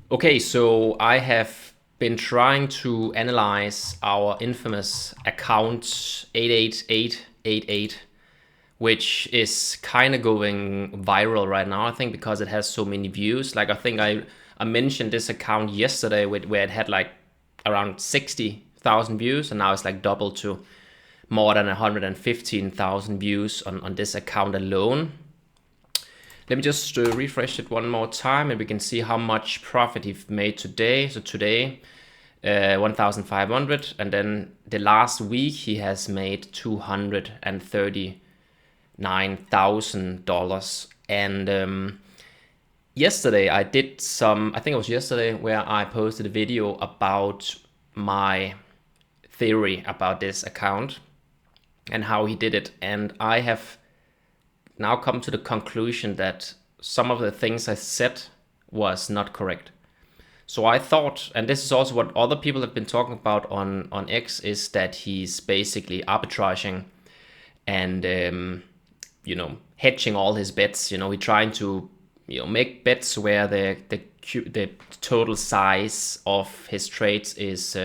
Okay, so I have been trying to analyze our infamous account 88888, which is kind of going viral right now, I think, because it has so many views. Like, I think I mentioned this account yesterday where it had like around 60,000 views, and now it's like double to more than 115,000 views on this account alone. Let me just refresh it one more time and we can see how much profit he made today. So today, 1,500, and then the last week he has made $239,000. And yesterday I did I think it was yesterday, where I posted a video about my theory about this account and how he did it. And I have now come to the conclusion that some of the things I said was not correct. So I thought, and this is also what other people have been talking about on X, is that he's basically arbitraging and hedging all his bets. He's trying to make bets where the total size of his trades is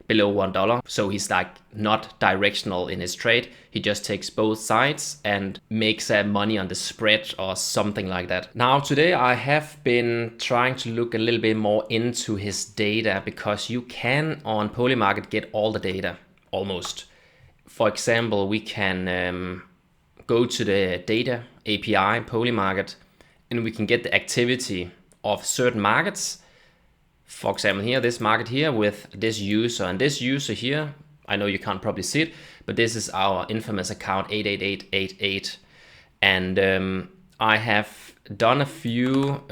below $1. So he's like not directional in his trade. He just takes both sides and makes money on the spread or something like that. Now today I have been trying to look a little bit more into his data, because you can on Polymarket get all the data almost. For example, we can go to the data API Polymarket and we can get the activity of certain markets. For example, here, this market here with this user, and this user here, I know you can't probably see it, but this is our infamous account 88888. And I have done a few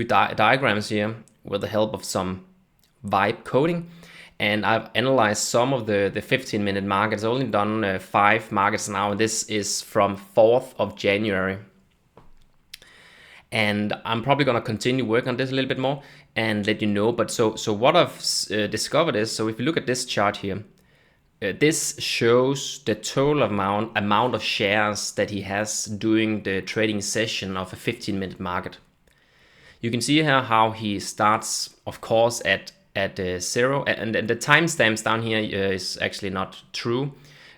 diagrams here with the help of some vibe coding, and I've analyzed some of the 15-minute markets. I've only done 5 markets now, and this is from 4th of January. And I'm probably going to continue working on this a little bit more and let you know. But so what I've discovered is, so if you look at this chart here, this shows the total amount of shares that he has during the trading session of a 15-minute market. You can see here how he starts, of course, at 0, and the timestamps down here is actually not true,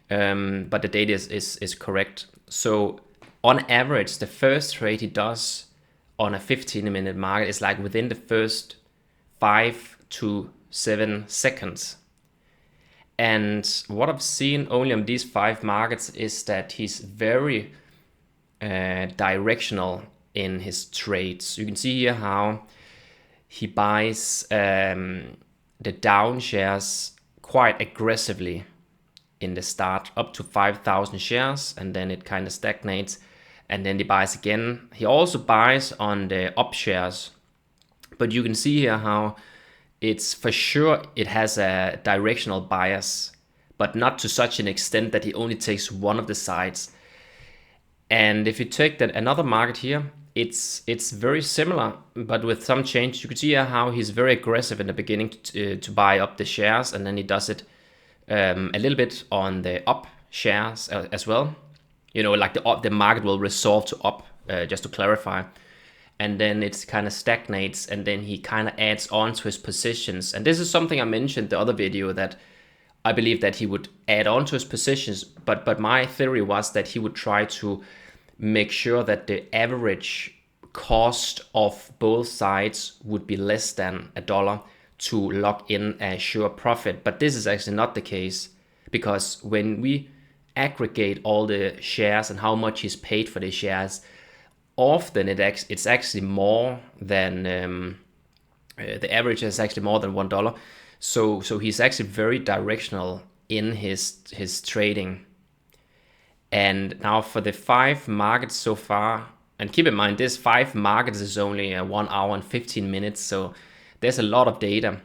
but the data is correct. So on average, the first trade he does on a 15-minute market is like within the first 5 to 7 seconds. And what I've seen only on these 5 markets is that he's very directional in his trades. You can see here how he buys the down shares quite aggressively in the start, up to 5,000 shares, and then it kind of stagnates. And then he buys again. He also buys on the up shares. But you can see here how it's for sure it has a directional bias, but not to such an extent that he only takes one of the sides. And if you take another market here, it's very similar, but with some change. You can see here how he's very aggressive in the beginning to buy up the shares, and then he does it a little bit on the up shares as well. Like the market will resolve to up, just to clarify. And then it kind of stagnates, and then he kind of adds on to his positions. And this is something I mentioned the other video, that I believe that he would add on to his positions. But my theory was that he would try to make sure that the average cost of both sides would be less than $1 to lock in a sure profit. But this is actually not the case, because when we aggregate all the shares and how much he's paid for the shares, often it's actually more than the average is actually more than $1. So he's actually very directional in his trading. And now for the 5 markets so far, and keep in mind this 5 markets is only 1 hour and 15 minutes, so there's a lot of data.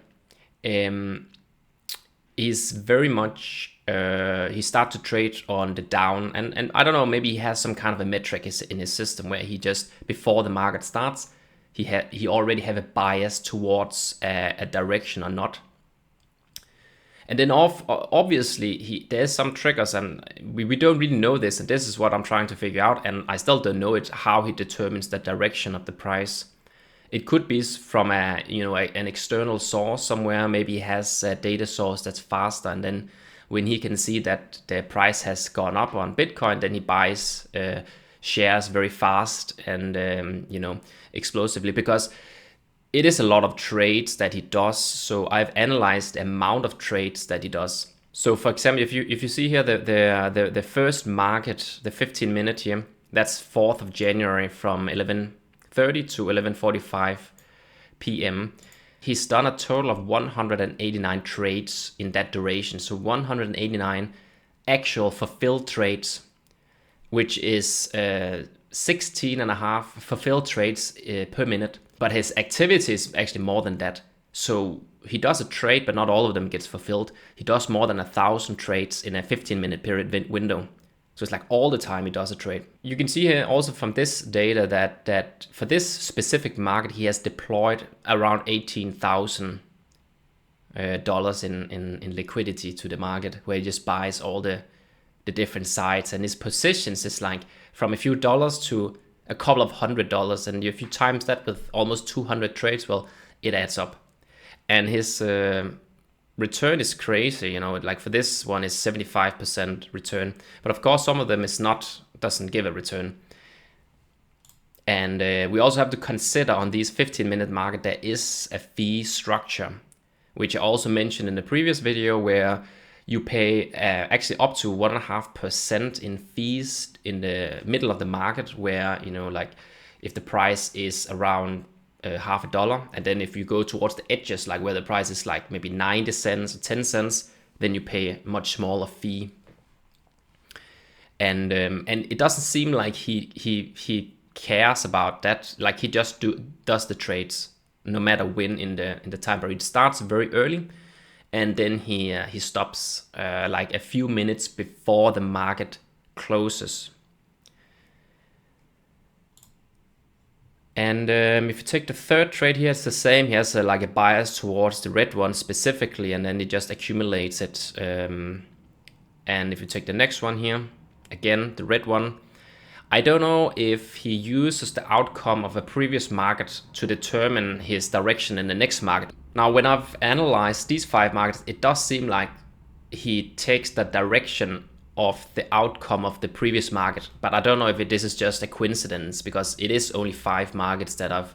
He's very much he starts to trade on the down, and I don't know, maybe he has some kind of a metric in his system where he just, before the market starts, he already have a bias towards a direction or not. And then obviously there's some triggers, and we don't really know this, and this is what I'm trying to figure out, and I still don't know it, how he determines the direction of the price. It could be from an external source somewhere. Maybe he has a data source that's faster, and then when he can see that the price has gone up on Bitcoin, then he buys shares very fast and explosively, because it is a lot of trades that he does. So I've analyzed the amount of trades that he does. So for example, if you see here the first market, the 15-minute here, that's 4th of January from 11:30 to 11:45 p.m. He's done a total of 189 trades in that duration. So 189 actual fulfilled trades, which is 16.5 fulfilled trades per minute. But his activity is actually more than that. So he does a trade, but not all of them gets fulfilled. He does more than 1,000 trades in a 15-minute period window. So it's like all the time he does a trade. You can see here also from this data that for this specific market, he has deployed around $18,000 in liquidity to the market, where he just buys all the different sites, and his positions is like from a few dollars to a couple of $100, and if you times that with almost 200 trades, well, it adds up. And his return is crazy, like for this one is 75% return, but of course some of them doesn't give a return. And we also have to consider on these 15-minute market, there is a fee structure, which I also mentioned in the previous video, where you pay actually up to 1.5% in fees in the middle of the market, where, like if the price is around $0.50, and then if you go towards the edges, like where the price is like maybe 90 cents or 10 cents, then you pay a much smaller fee. And it doesn't seem like he cares about that. Like he just does the trades no matter when in the time period. It starts very early, and then he stops like a few minutes before the market closes. And if you take the third trade here, it's the same. He has like a bias towards the red one specifically, and then he just accumulates it. And if you take the next one here, again, the red one, I don't know if he uses the outcome of a previous market to determine his direction in the next market. Now, when I've analyzed these 5 markets, it does seem like he takes the direction of the outcome of the previous market, but I don't know if this is just a coincidence, because it is only 5 markets that I've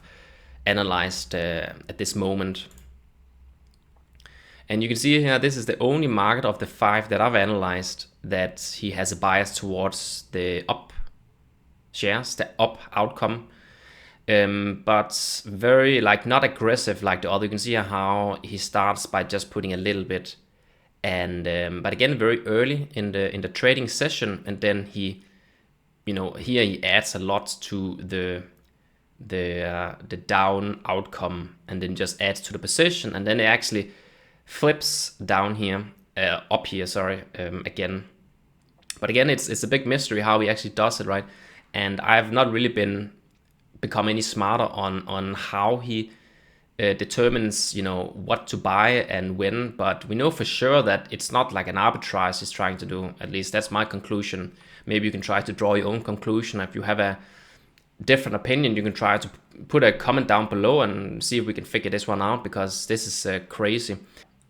analyzed at this moment. And you can see here, this is the only market of the 5 that I've analyzed that he has a bias towards the up shares, the up outcome, but very not aggressive like the other. You can see how he starts by just putting a little bit, and but again very early in the trading session, and then he, here he adds a lot to the down outcome, and then just adds to the position, and then it actually flips down here, up here, sorry, again. But again, it's a big mystery how he actually does it, right? And I've not really become any smarter on how he determines, what to buy and when. But we know for sure that it's not like an arbitrage he's trying to do. At least that's my conclusion. Maybe you can try to draw your own conclusion. If you have a different opinion, you can try to put a comment down below and see if we can figure this one out, because this is crazy.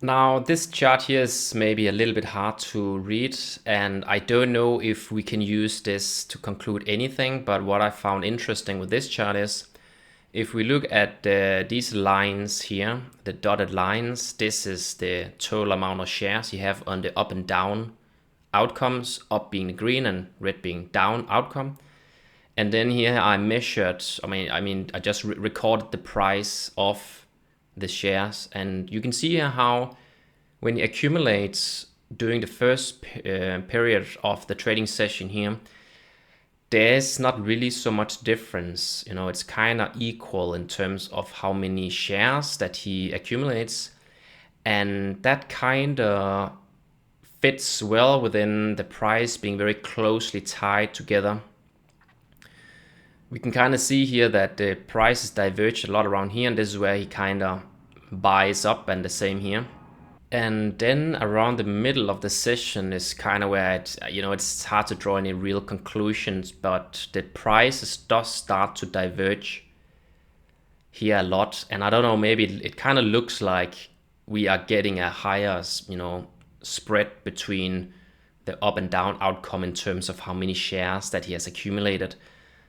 Now, this chart here is maybe a little bit hard to read, and I don't know if we can use this to conclude anything, but what I found interesting with this chart is, if we look at these lines here, the dotted lines, this is the total amount of shares you have on the up and down outcomes, up being the green and red being down outcome. And then here I measured, I just recorded the price of the shares, and you can see here how when it accumulates during the first period of the trading session here, there's not really so much difference. It's kind of equal in terms of how many shares that he accumulates, and that kind of fits well within the price being very closely tied together. We can kind of see here that the prices diverge a lot around here, and this is where he kind of buys up, and the same here. And then around the middle of the session is kind of where it's hard to draw any real conclusions, but the prices does start to diverge here a lot. And I don't know, maybe it kind of looks like we are getting a higher, spread between the up and down outcome in terms of how many shares that he has accumulated.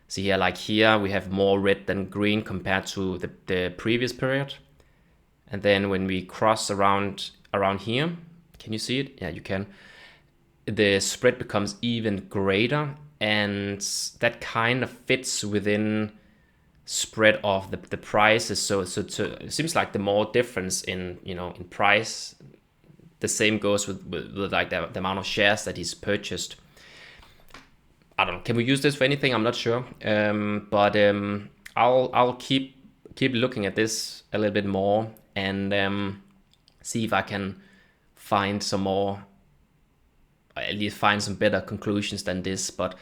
So here, like here, we have more red than green compared to the previous period. And then when we cross around here, can you see it? Yeah, you can. The spread becomes even greater, and that kind of fits within spread of the prices. So it seems like the more difference in in price, the same goes with like the amount of shares that he's purchased. I don't know. Can we use this for anything? I'm not sure. But I'll keep looking at this a little bit more and see if I can find some more, at least find some better conclusions than this. But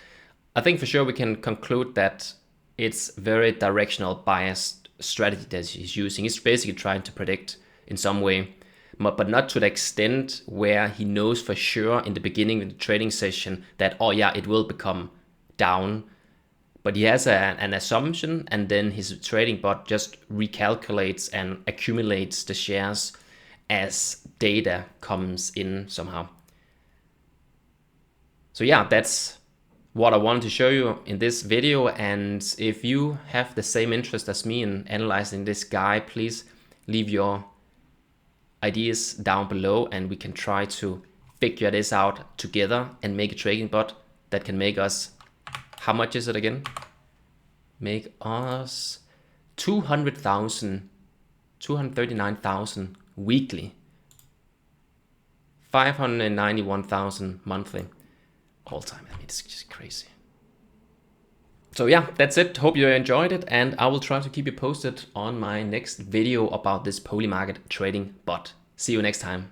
I think for sure we can conclude that it's very directional biased strategy that he's using. He's basically trying to predict in some way, but not to the extent where he knows for sure in the beginning of the trading session that, oh yeah, it will become down. But he has an assumption, and then his trading bot just recalculates and accumulates the shares as data comes in somehow. So yeah, that's what I wanted to show you in this video. And if you have the same interest as me in analyzing this guy, please leave your ideas down below and we can try to figure this out together and make a trading bot that can make us, how much is it again? Make us 239,000 weekly, 591,000 monthly, all time. I mean, it's just crazy. So yeah, that's it. Hope you enjoyed it, and I will try to keep you posted on my next video about this Polymarket trading bot. See you next time.